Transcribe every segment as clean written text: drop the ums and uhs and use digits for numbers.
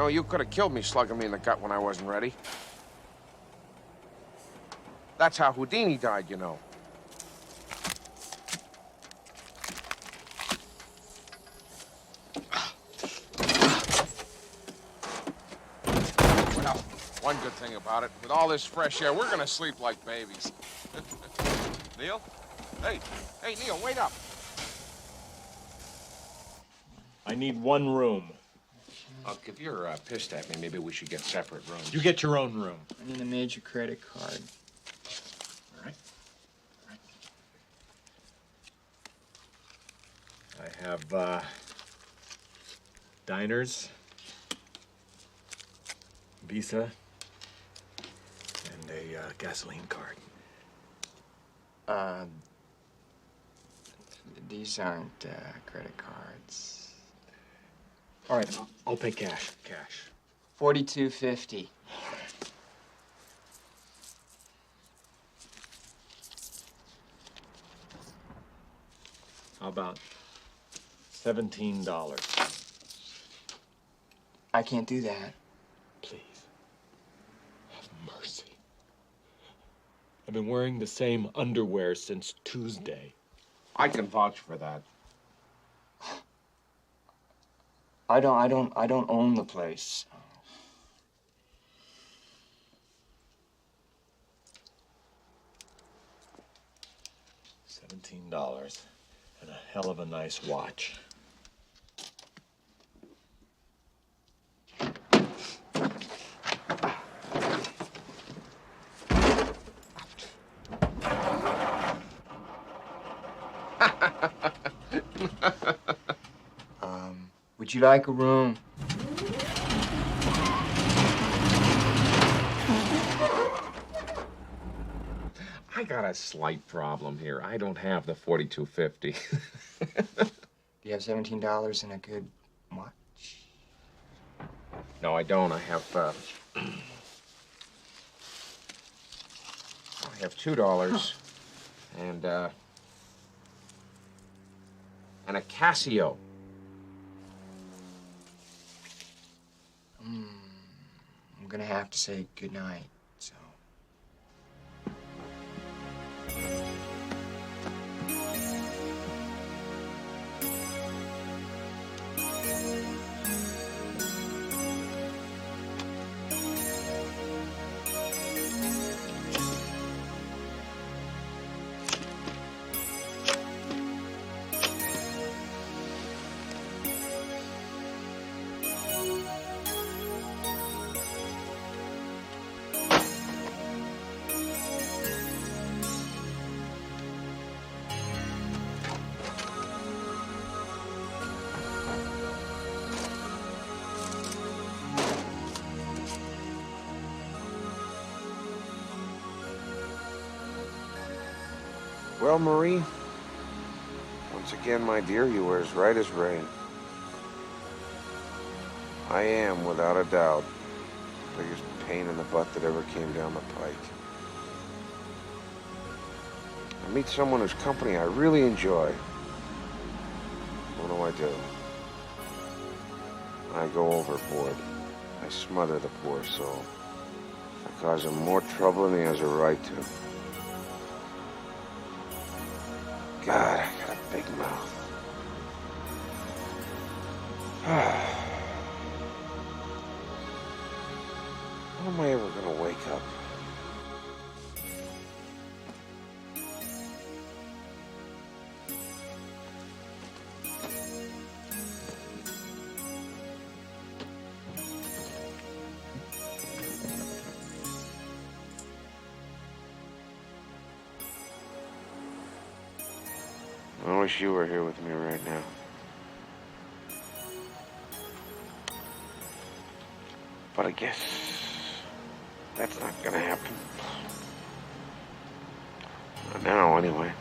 know, you could have killed me slugging me in the gut when I wasn't ready. That's how Houdini died, you know. Well, one good thing about it, with all this fresh air, we're gonna sleep like babies. Neal? Hey, Neal, wait up. I need one room. Look, if you're pissed at me, maybe we should get separate rooms. You get your own room. I need a major credit card. All right. I have diners, Visa, and a gasoline card. These aren't credit cards. All right, I'll pay cash. Cash. $42.50. How about $17? I can't do that. Please. Have mercy. I've been wearing the same underwear since Tuesday. I can vouch for that. I don't own the place. $17 and a hell of a nice watch. Would you like a room? I got a slight problem here. I don't have the $42.50. Do you have $17 and a good watch? No, I don't. I have $2 and a Casio. I'm gonna have to say goodnight, so. Well, Marie, once again, my dear, you were as right as rain. I am, without a doubt, the biggest pain in the butt that ever came down the pike. I meet someone whose company I really enjoy. What do? I go overboard. I smother the poor soul. I cause him more trouble than he has a right to. God, I got a big mouth. When am I ever gonna wake up? I wish you were here with me right now. But I guess that's not gonna happen. Not now, anyway.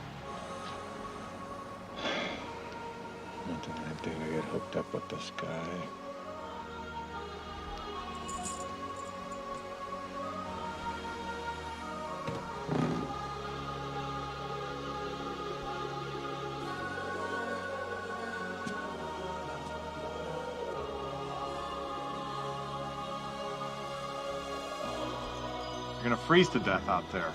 Not tonight, dude. I get hooked up with this guy. gonna freeze to death out there.